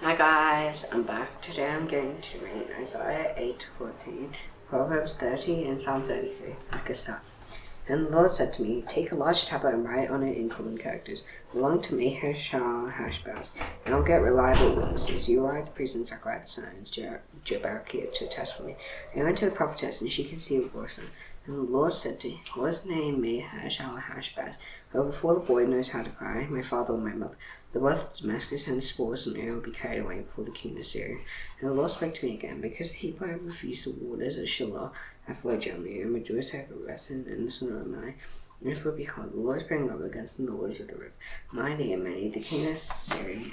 Hi guys, I'm back. Today I'm going to read Isaiah 8:14, Proverbs 30, and Psalm 33. Let's get started. And the Lord said to me, take a large tablet and write on it in common characters. Belong to me, Hashbaz, and I'll get reliable witnesses. You are the priest and Zechariah the son of Jeberechiah to attest for me. I went to the prophetess, and she conceived a boy son. And the Lord said to me, his name may Hashbaz. But before the boy knows how to cry, my father and my mother, the wealth of Damascus and the spoils of Samaria will be carried away before the king of Syria. And the Lord spoke to me again, because the Hebrew have refused the waters of Shiloh, I flowed gently, and rejoiced I have rested in the son of mine. Therefore, behold, the Lord is bringing up against the waters of the river, mighty and many, the king of Syria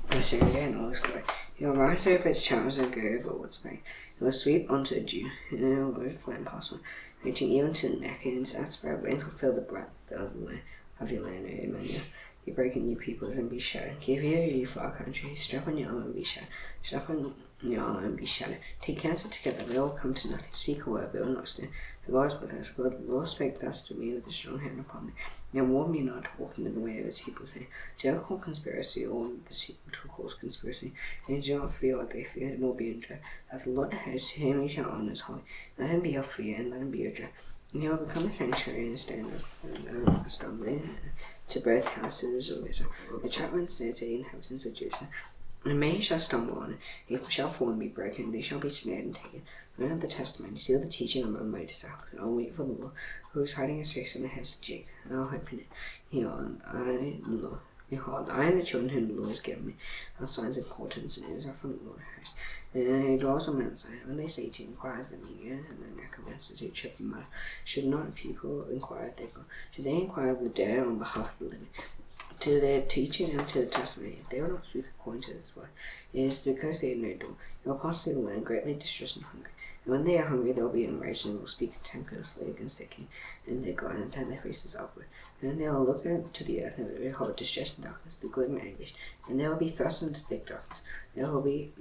and all his glory. He will rise over its channels and go over its bank. It will sweep onto a dew, and it will overflow past one, reaching even to the neck, and its outspread wings will fill the breadth of your land, O Emmanuel. You break in, you peoples, and be shattered. Give ear, you far country. Strap on your armor and be shattered. Strap on your armor and be shattered. Take counsel together, they will come to nothing. Speak a word, but it will not stand. The Lord is with us. The Lord spake thus to me with a strong hand upon me. Now warn me not to walk in the way of his people, saying, do not call conspiracy, or deceitful to cause conspiracy. And do not fear what they fear, nor be in dread. That the Lord has him he shall honor as holy. Let him be your fear, and let him be your dread. And he will become a sanctuary and a standard, and a stumbling to both houses of Israel. The chapman said to the inhabitants of Jerusalem, and many shall stumble on it, it shall fall and be broken, they shall be snared and taken. Learn the testimony, seal the teaching among my disciples. I will wait for the Lord, who is hiding his face from the heads of Jacob, and I will hope in it. Behold, I and the children whom the Lord has given me are signs of portents, and it is from the Lord of hosts. And he dwells on Mount Zion. When they say to inquire of the median, and the necromancers who check him out, should not people inquire of their God? Should they inquire of the dead on behalf of the living? To their teaching and to the testimony, if they will not speak according to this word, it is because they have no door. They will pass through the land, greatly distressed and hungry. And when they are hungry, they will be enraged, and will speak contemptuously against their king and their God, and turn their faces upward. And then they will look to the earth, and will behold distress and darkness, the gloom and anguish, and they will be thrust into thick darkness. There will be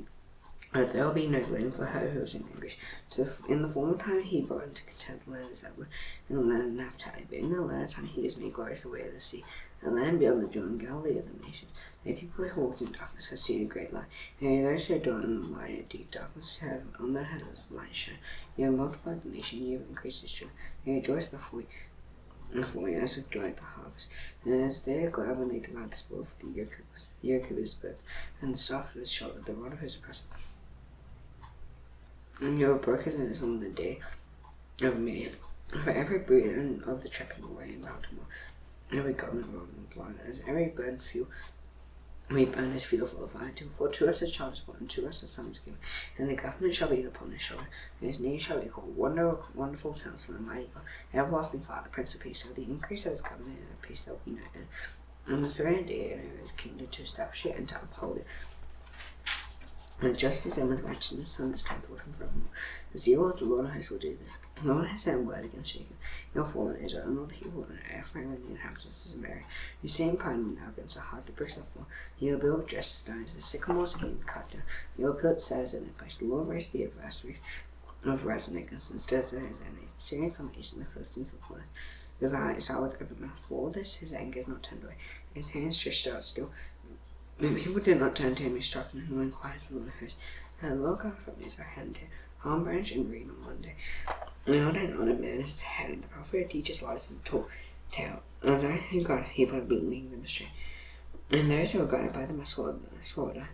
no blame for her who is in anguish. So in the former time he brought into contempt the land of Zebulun and the land of Naphtali, but in the latter time he has made glorious the way of the sea, the land beyond the Jordan, Galilee of the nations. The people who walked in darkness have seen a great light, and those who dwell in the light of deep darkness have on their heads light shine. You have multiplied the nation, you have increased its joy. They rejoice before you as of joy at the harvest. And as they are glad when they divide the spoil, for the yoke of his burden, and the staff of his shoulder, the rod of his oppressor. And your brokenness on the day of Midian. For every burden of the tracking away in Baltimore, every garment rolled in blood, as every burden fuel, we burn his fuel full of fire. For to us a child is born, and to us a son is given, and the government shall be upon his shoulder, and his name shall be called Wonderful Counselor, Mighty God, Everlasting Father, Prince of Peace. Of the increase of his government and of peace there will be no end. And the throne and day of his kingdom, to establish it and to uphold it with justice and with righteousness from this time forth and forevermore. The zeal of the Lord of hosts will do this. The Lord has sent word against Jacob, your fallen Israel, and all the people in Ephraim and the inhabitants of Samaria, who say in pride and arrogance are hard, the bricks are full. You will build just stones, the sycamores again cut down. You will build cedars in their place. The Lord raised the adversaries of Rezin against and stirs his enemies. The Syrians on the east and the Philistines of the west. Devour Israel with open mouth. For all this his anger is not turned away, his hands stretched out still. The people did not turn to him instruction, nor inquired for the Lord of hosts. And the Lord God from Israel had to palm branch and reed on one day. The Lord had honored man as the head, and the prophet teaches lies as a tall tale. And those who guard people have been leading them astray, and those who are guided by them are swallowed.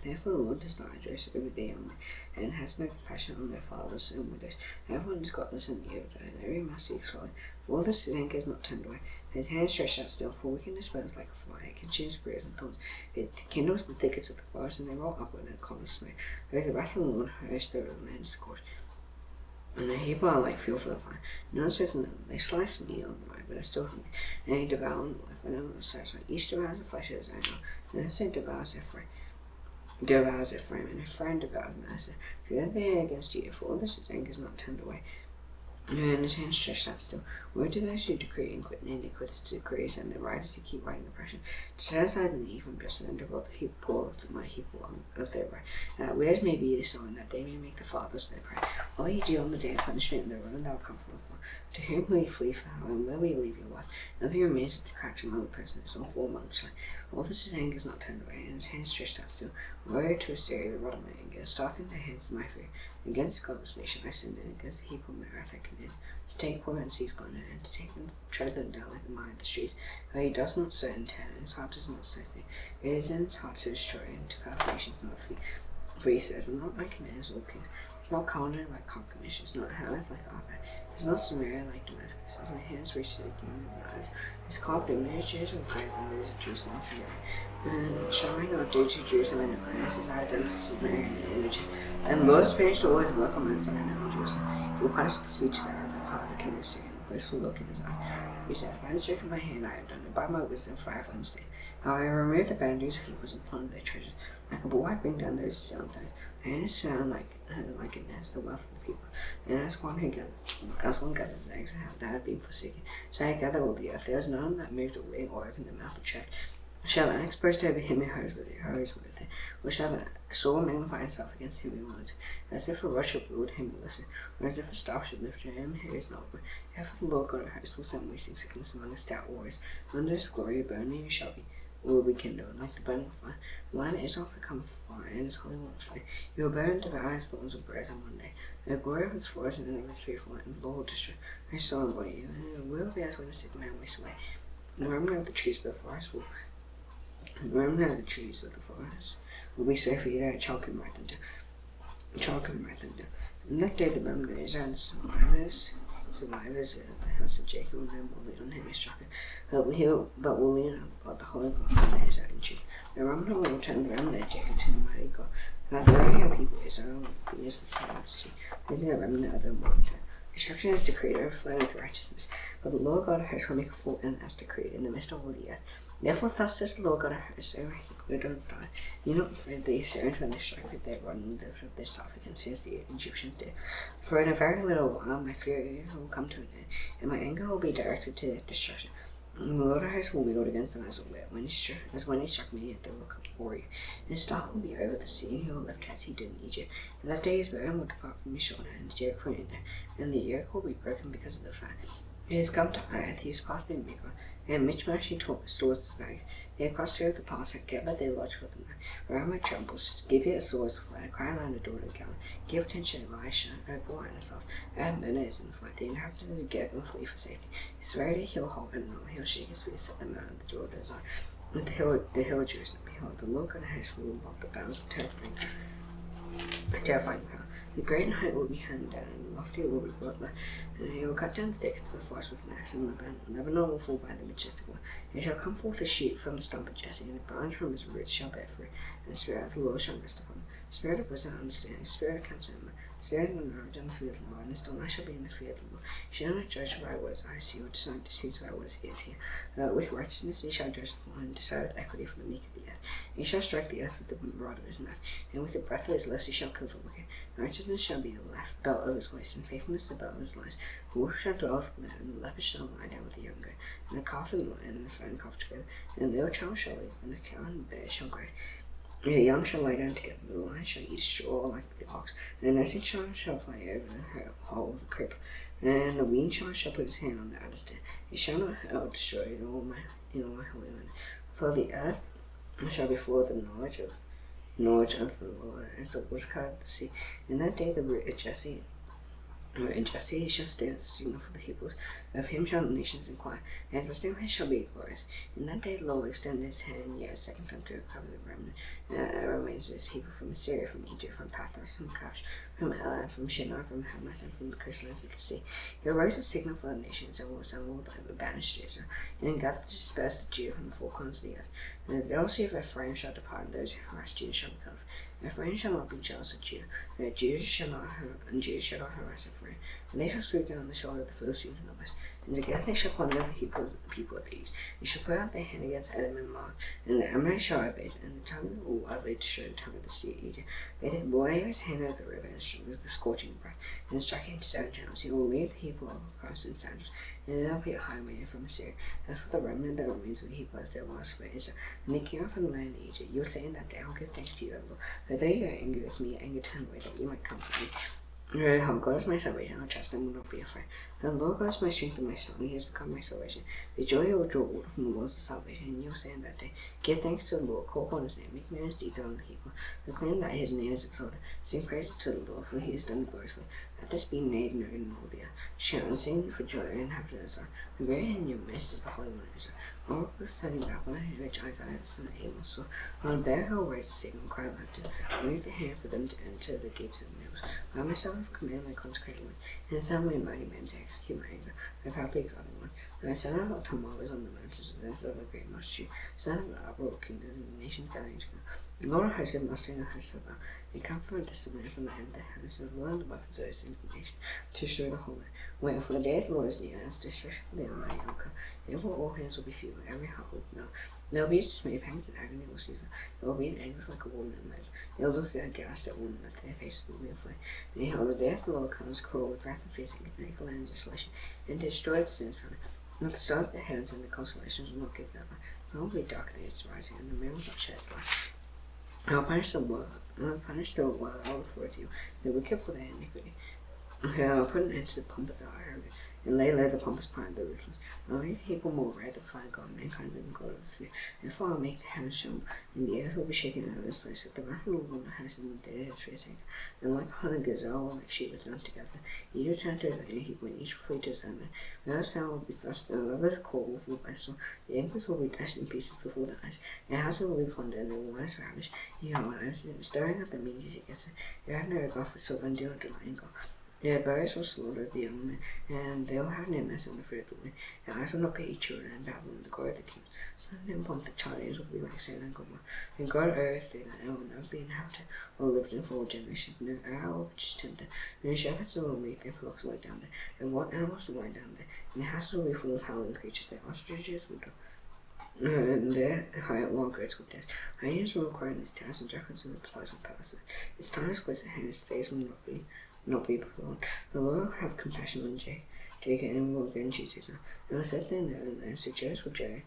Therefore the Lord does not rejoice over the young men, and has no compassion on their fathers and widows. Everyone is godless and evil, and every man speaks folly. For all this his anger is not turned away. His hand stretched out still, for wickedness burns like a fire. It consumes briars and thorns. It kindles the thickets of the forest, and they roll upward in a column of smoke. Though the wrath of the Lord hosts the land is scorched, and the people are like fuel for the fire. No one spares another. They slice meat on the right, but are still hungry. And they devour on the left, but on the satisfied. Each devours the flesh of his own. And Manasseh devours Ephraim, and Ephraim devours Manasseh. Together they are against you, for all this his anger is not turned away. And his hands stretched out still. Woe to those who decree iniquitous decrees, and the writers who keep writing oppression. To set aside the need from justice and devote the poor to my people of their right. Widows may be so, and that they may make the fathers their prey. All you do on the day of punishment and the ruin thou come from. To whom will you flee for how, and where will you leave your wife? Nothing remains but the cracks among the prisoners on 4 months. All this anger is not turned away, and his hands stretched out still. Woe to Assyria, the rod of my anger, starting their hands in my fear. Against the godless nation I sinned, and against the heap of my wrath I committed. To take poor and seize plunder, and to take them, tread them down like the mire of the streets. For he does not sow and turn, and his heart does not sow thing. It is in his heart to destroy, and to cut off nations not free. For he says, I'm not my commanders, all kings. It's not Carmel like Carchemish, it's not Hamath like Arpad, it's not Samaria like Damascus. As my hands reach to the kings of knives, his carved images are greater than those of Jerusalem and Samaria. Shall I not do to Jerusalem and Damascus as I have done to Samaria and images? And the Lord has finished all his work on Mount Sinai and Jerusalem. He will punish the speech of the arrogant heart of the king of Syria, and the boastful look in his eye. He said, by the strength of my hand I have done it, by my wisdom for I have understood. How I remove the boundaries of peoples and plunder their treasures. Like a bull I bring down those who sit on thrones. My hand is found like it as the wealth of the people. And as one gathers eggs that have been forsaken, so I gather all the earth. There was none that moved away or opened the mouth of check. Shall an axe burst over him who hurries with it? Or shall a sword magnify himself against him who wants it? As if a rod should wield him who listens, or as if a staff should lift him who is not. Therefore the Lord God of hosts will send wasting sickness among his stout warriors. Under his glory a burning will be kindled, like the burning fire. The lion is not become fire, and his holy one flame. He will burn and devour his thorns with brazen on one day. The glory of his forest and of his fearful light, and the Lord will destroy my soul and body, and it will be as when a sick man wastes away. The remnant of the trees of the forest will be so for you that a child can write them down. And that day the remnant of Israel and the survivors of the house of Jacob will no more lean on him instructor, but will lean on the Holy God of Israel and Judah. The remnant will return the remnant of Jacob to the mighty God. As the remnant of people Israel will be as the sun of the sea, maybe the remnant of them will return. Destruction is decreed, overflowing with righteousness, but the Lord God of hosts will make a full end as decreed in the midst of all the earth. Therefore thus says the Lord God of hosts, O people don't die. You're not afraid of the Assyrians when they strike with their rod and their staff against you as the Egyptians did. For in a very little while my fury will come to an end, and my anger will be directed to their destruction. And the Lord of hosts will wield against them as when he struck me at the rock of Ori. And his staff will be over the sea, and he will lift as he did in Egypt. And that day his burden will depart from his shoulder, and his yoke from in there, and the yoke will be broken because of the fire. He has come to earth, he has passed their maker, and Michmash he stores his bag. They have crossed over the pass, at Geba they lodge for the night. Around my trembles, give it a sword's flare, cry aloud the daughter of Gala. Give attention to Elisha, Opal, and Athos. Abner is in flight, the inhabitants of Geba flee for safety. His rarity he'll hold and no, he'll shake his feet, set them out of the Jordan's eye. With the hill of Jerusalem, behold, the Lord God of hosts will above the bounds of terrifying power. The great and height will be handed down, and the lofty will be brought low. And he will cut down the thickets of the forest with an axe, and Lebanon will fall by the majestic one. And shall come forth a shoot from the stump of Jesse, and the branch from his roots shall bear fruit, and the spirit of the Lord shall rest upon him. Spirit of wisdom and understanding, spirit of counsel and spirit of knowledge and the fear of the Lord, and his delight shall be in the fear of the Lord. He shall not judge by what his eyes see, or decide disputes by what his ears hear. With righteousness he shall judge the Lord, and decide with equity for the meek of the earth. He shall strike the earth with the rod of his mouth, and with the breath of his lips he shall kill the wicked. Righteousness shall be the left belt of his waist, and faithfulness the belt of his loins. The wolf shall dwell with the lamb, and the leopard shall lie down with the young goat, and the calf and the lion and the fattened calf together. And the little child shall leap, and the cow and the bear shall grow. And the young shall lie down together, the lion shall eat straw like the ox, and the nursing child shall play over the hole of the crib, and the weaned child shall put his hand on the adder's den. He shall not hurt or destroy in all my holy land. For the earth shall be full of the knowledge of the Lord, as the waters cover the sea. In that day the root of Jesse shall stand as a signal for the peoples. Of him shall the nations inquire, and his wisdom shall be glorious. In that day the Lord will extend his hand yet a second time to recover the remnant that remains of his people from Assyria, from Egypt, from Pathros, from Cush, from Elam, from Shinar, from Hamath, and from the coastlands of the sea. He will raise a signal for the nations, and will assemble the banished Israel, and gather to disperse the Jew from the four corners of the earth. And the jealousy of Ephraim shall depart, and those who harass Judah shall be cut off. Ephraim shall not be jealous of Judah, and Judah shall not harass Ephraim. And they shall swoop down on the shoulder of the Philistines in the west, and together they shall plunder the people of thieves. They shall put out their hand against Edom and Moab, and the Amorites shall obey, and the tongue will wildly destroy the tongue of the sea of Egypt. They did boil his hand out of the river, and struck with the scorching breath, and struck in 7 channels. He will lead the people across in sandals, and there will be a highway from Assyria. As for the remnant that remains of the people as their lost for Israel, and they came up from the land of Egypt, you will say in that day, I will give thanks to you, O Lord. For though you are angry with me, anger turned away, that you might comfort me. God is my salvation, I'll trust him, will not be afraid. The Lord God is my strength and my song, he has become my salvation. The joy you will draw water from the wells of salvation, and you will say in that day, give thanks to the Lord, call upon his name, make known his deeds among the people, proclaim that his name is exalted, sing praises to the Lord, for he has done gloriously. Let this be made known in all the earth. Shout and sing for joy, and inhabitants of Zion. For great in your midst is the Holy One of Israel. All concerning Babylon, which Isaiah the son of Amos saw. On a bare hill raised a signal, cry aloud to wave the hand for them to enter the gates of the mills. I myself have commanded my consecrated one, and summoned my mighty men to execute my anger, my proudly exalted one. And I sent out tumult on the mountains, and of a great multitude, son of an uproar kingdoms and the nations gathering together. The Lord of hosts is mustering the hosts of battle. They come from a distant from the end of the heavens, and learn the weapons of his indignation to destroy the whole land. Wherefore the day of the Lord is near, and his destruction of the Almighty will come. Therefore all hands will be few, and every heart will melt. There will be dismay, pangs, and agony will seize them. There will be an anguish like a woman in labor. They will look aghast at one another, their faces will be aflame. And behold, the day of the Lord comes, cruel with wrath and fierce, and can make a land of desolation, and destroy the sins from it. And the stars of the heavens and the constellations will not give their light. For it will be dark that is rising, and the moon will not shed its light. I will punish the world all for you, the wicked for their iniquity. I will put an end to the pomp of the arrogant, and lay low the pompous pride of the ruthless. I will make the people more rare to find God, mankind than God of the fear. Therefore I will make the heavens tremble, and the earth will be shaken out of its place, that the wrath of the Lord will not house in the day of his fierce anger. And like a hunted gazelle will make sheep return together. Each return to his own heap, when each flee to his own land. Without fowl will be thrust, and whoever's caught will fall by sword. The emperors will be dashed in pieces before their eyes. Their house will be plundered, and their wives ravished. Behold, I am stirring up the means against it. You have no regard for silver, and do not delight in gold. Their bows will slaughter the young men, and they will have no mercy on the fruit of the womb. Their eyes will not pity children, and Babylon, the glory of the king. Some of them pomp children will be like Sodom and Gomorrah. And God earth the land will never be inhabited, or lived in for all generations. No owl which is tender, no shepherds will make their flocks lie down there, and what animals will lie down there. And the houses will be full of howling creatures, their ostriches will die. And their wild goats will death. Hyenas will cry in its towers, and jackals in the pleasant palaces. Its time is close at hand, its days will not be prolonged. The Lord will have compassion on Jacob, and will again choose Israel. And will set them there, and so Joseph will join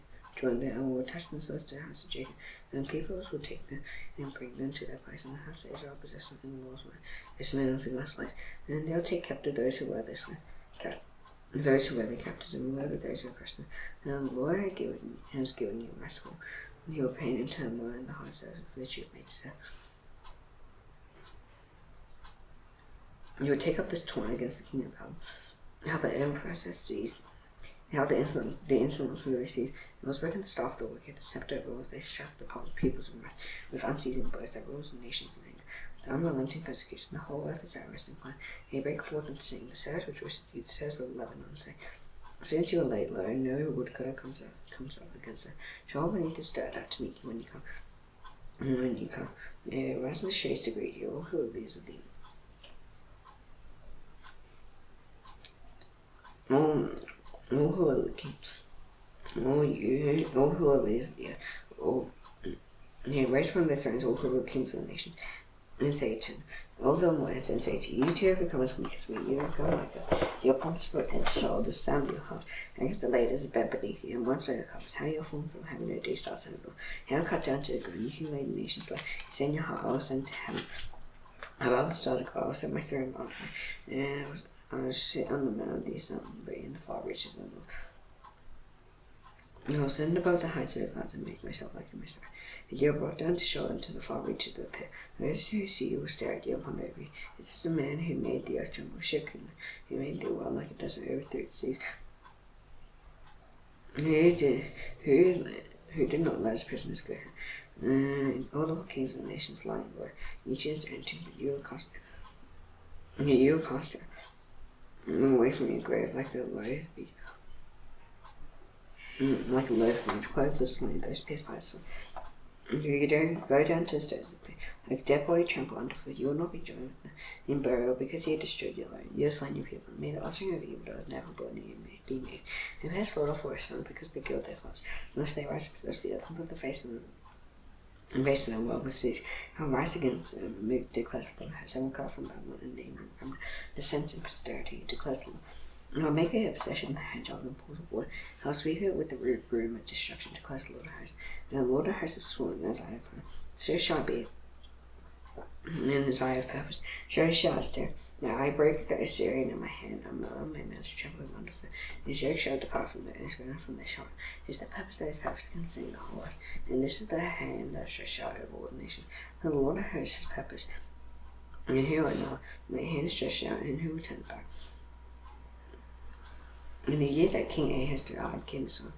them, and will attach themselves to the house of Jacob. And peoples will take them and bring them to their place, and the house of Israel possess them in the Lord's land. This man will be less light, and they will take captive those who wear this land. Those who wear the captives, and murder those who oppress them. And the Lord has given you rest from your pain and turmoil in the hearts of which you have made sad. You would take up this taunt against the king of Babylon. How the empress has seized, how the insolence we receive. It was broken the staff of the wicked, the scepter of rulers, they struck the peoples in wrath, with unceasing blows that rules the nations in anger. With unrelenting persecution, the whole earth is at rest and quiet. They break forth and sing, the sailors rejoice with you, the sailors of Lebanon say, since you are laid low, no woodcutter comes up against it. Shall beneath is stirred up to meet you when you come. And when you come, rise in the shades to greet you, all who are leaders of thee. All who are looking, all who are leaders of the earth, raise from their thrones all who are kings of the nations, and say to all the words, and say to you two have become as weak as we, you have become like us. Your pompous foot and shoulders sound your heart, and against the laid is a bed beneath you, and one side covers. How you are formed from heaven, no day starts in the door. How cut down to the ground, you who laid the nations low. You say in your heart, I will ascend to heaven. Above the stars of God, I will set my throne on high, and I will sit on the mount of the assembly in the far reaches of the north. I will ascend above the heights of the clouds and make myself like the Messiah. And you are brought down to shoulder into the far reaches of the pit. Those who see you will stare at you and ponder over you. It is the man who made the earth tremble, shook, and who made the world like a desert overthrew its seas. Who did not let his prisoners go. All the kings of the nations lying low, each in his own tomb, but you will cast her away from your grave like a loaf, clothed with slain, those pierced by the sword. You don't go down to the stairs of the pit. Like a dead body trampled underfoot, you will not be joined with them in burial, because he had destroyed your land. You have slain your people. May the offspring of evil doers never born be made. They may slaughter for a son, because they killed their fathers, unless they rise to possess the earth and put the face of them. And face of them well besieged. I will rise against them and declares the Lord. I will cut from Babylon and name them from descent and posterity, declares the Lord. And I'll make it a possession of the hedgehog and pools of water. I'll sweep it with the root broom of destruction, declares the Lord of hosts. And the Lord of hosts has sworn, as I have planned. So shall it be, and as I have purposed. Surely shall I stir. Now I break the Assyrian in my hand, and my mouth trembling underfoot. His yoke shall depart from it, and his banner from their shoulder. It is the purpose that his purpose can sing the whole earth. And this is the hand that stretched out over all the nations. And the Lord of hosts his purpose. And who I know, my hand is stretched out, and who will turn back? In the year that King Ahaz died, came the son,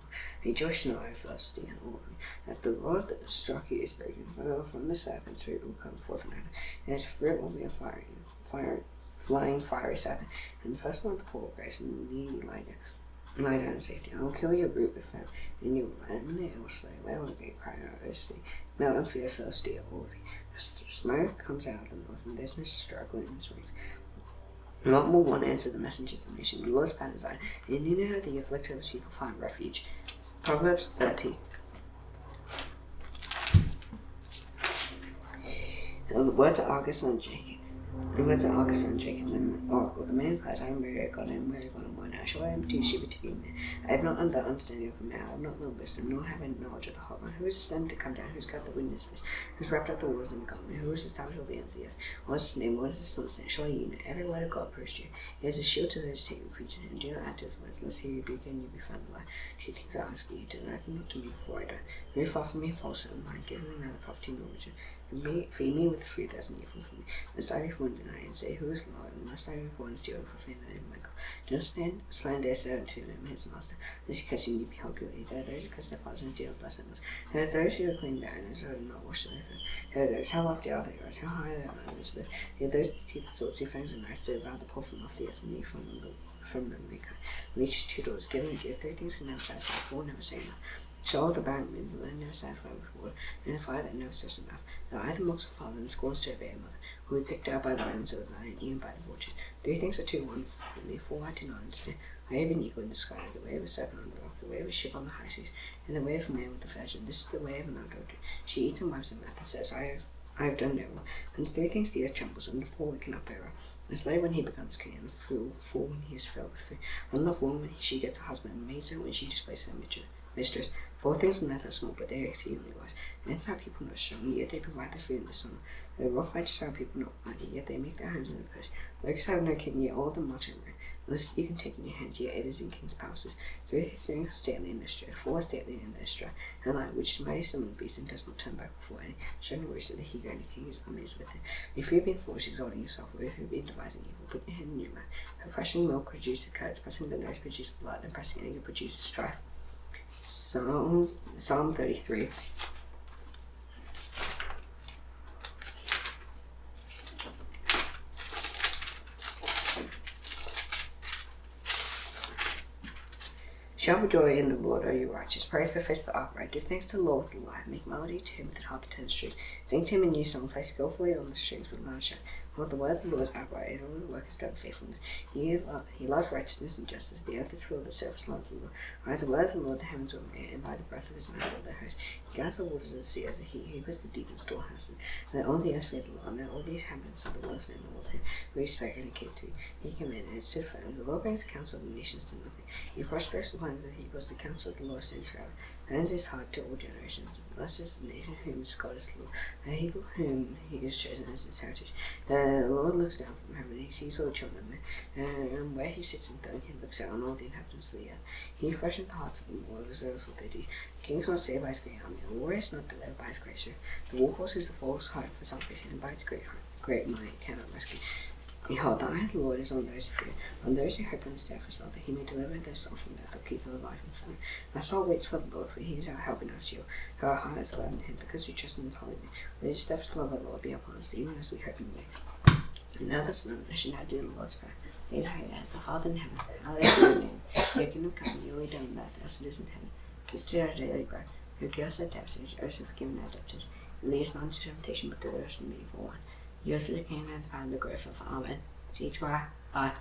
rejoice not, O Philistine, and all that the rod that struck you is broken. For from the serpent's root will come forth an adder, and his fruit will be a flying fiery serpent. And the first one of the poor grace, and the needy lie down in safety. I will kill your root with them, and your land it will slay. Where will they cry out, O sea? Melt and fear, Philistine, all of you. Smoke comes out of the north, and there's no struggle in his wings. Not will one answer the messengers of the nation. The Lord's path is Zion, and you know how the afflicted of his people find refuge. Proverbs 30. And the words of Argus son Jacob. The words of Argus son Jacob, the oracle. The man replies, I am weary of God, I am weary of God, and why now? Shall I am too stupid to be a man? I have not the understanding of a man, I have not known wisdom, nor have I knowledge of the heart. Who is sent to come down? Who has got the wind in his face? Who has wrapped up the waters in the garment? Who has established all the ends of the earth? What is his name? What is his son's name? Surely you know. Every word of God proves you. He is a shield to those who take refuge in him. Do not add to his words, lest he rebuke you and you be found alive. She thinks I ask you, do nothing not to me before I die. Very far from me falsehood and lying, give me neither property nor religion. Feed me with the fruit that is needful for me. Lest I be born deny and say, who is Lord? And lest I be born steal and profane the name of my God. Do not slander a servant to him, his master. Lest he catch you be held guilty. There are those who curse their fathers and do not bless them. There are those who are clean barrenness and do not wash their food. There are those, how lofty are they, rise, how high their honors live. There are those with teeth of swords, who fangs and knives, to devour the poor from off the earth, and leave from them mankind. Leeches 2 doors, give and give 3 things to never satisfy, 4 never say enough. Show the barren men, the land never satisfied with water, and the fire that never says enough. The eye that mocks a father and scorns to obey a mother, who will be picked out by the lions of the valley and eaten by the vultures. 3 things are too wonderful for me, 4 I do not understand. The way of an eagle in the sky, the way of a serpent on the rock, the way of a ship on the high seas, and the way of a man with the virgin. This is the way of an adulterer. She eats and wipes her mouth and says, I have done no wrong. And 3 things the earth trembles, and the 4 we cannot bear. A slave when he becomes king, and a fool when he is filled with food. Unloved woman when she gets a husband, and maidservant when she displays her mistress. 4 things on earth are small, but they are exceedingly wise. And it's how people not strong, yet they provide their food in the summer. The rock righteous are people not mighty, yet they make their homes in the coast. Locusts have no king, yet all of them march in rain. Unless you can take in your hands, yet it is in kings' palaces. 3 things are stately in their stride, 4 are stately in their stride. And lion, which is mighty among beasts, and does not turn back before any. Showing the rooster that he going to king is amazed with him. If you have been foolish, exalting yourself, or if you have been devising evil, put your hand in your mouth. For pressing milk produces curds, pressing the nose produces blood, and pressing anger produces strife. Psalm 33. Shout for joy in the Lord, O you righteous. Praise befits the upright. Give thanks to the Lord with the lyre. Make melody to him with the harp and 10 strings. Sing to him a new song. Play skillfully on the strings with loud shout. For the word of the Lord is upright, and all the work is done in faithfulness. He loves righteousness and justice. The earth is full of the surface love of the Lord. By the word of the Lord the heavens were made, and by the breath of his mouth all their hosts. He gathers the waters of the sea as a heap. He puts the deep in storehouses. Let all the earth fear the Lord. Let all the inhabitants of the world stand in awe of him. For he spoke and it came to. He commanded and it stood firm. The Lord brings the counsel of the nations to nothing. He frustrates the plans of the peoples. The counsel of the Lord stands forever. And his heart to all generations. Blessed is the nation whom God is the Lord, the people whom he has chosen as his heritage. The Lord looks down from heaven, he sees all the children of men, and where he sits enthroned, he looks out on all the inhabitants of the earth. He freshens the hearts of them all, observes what they do. The king is not saved by his great army, the warrior is not delivered by his great strength. The war horse is the false hope for salvation, and by its great might cannot rescue. Behold, the eye of the Lord is on those who fear, on those who hope in his steadfast love, that he may deliver their soul from death, or keep them alive from famine. My soul waits for the Lord, for he is our help and our shield. For our heart is alive in him, because we trust in his holy name. Let his steadfast love of the Lord be upon us, even as we hope in you. And now the Son of should now do the Lord's prayer. Lead our hands, our Father in heaven, hallowed be your name. Your kingdom come, your will be done on earth as it is in heaven. Give us today our daily bread. Forgive us our debts, as we have forgiven our debtors. And lead us not into temptation, but deliver us from the evil one. Yours is the kingdom and the power and the glory forever. Amen. See you tomorrow. Bye.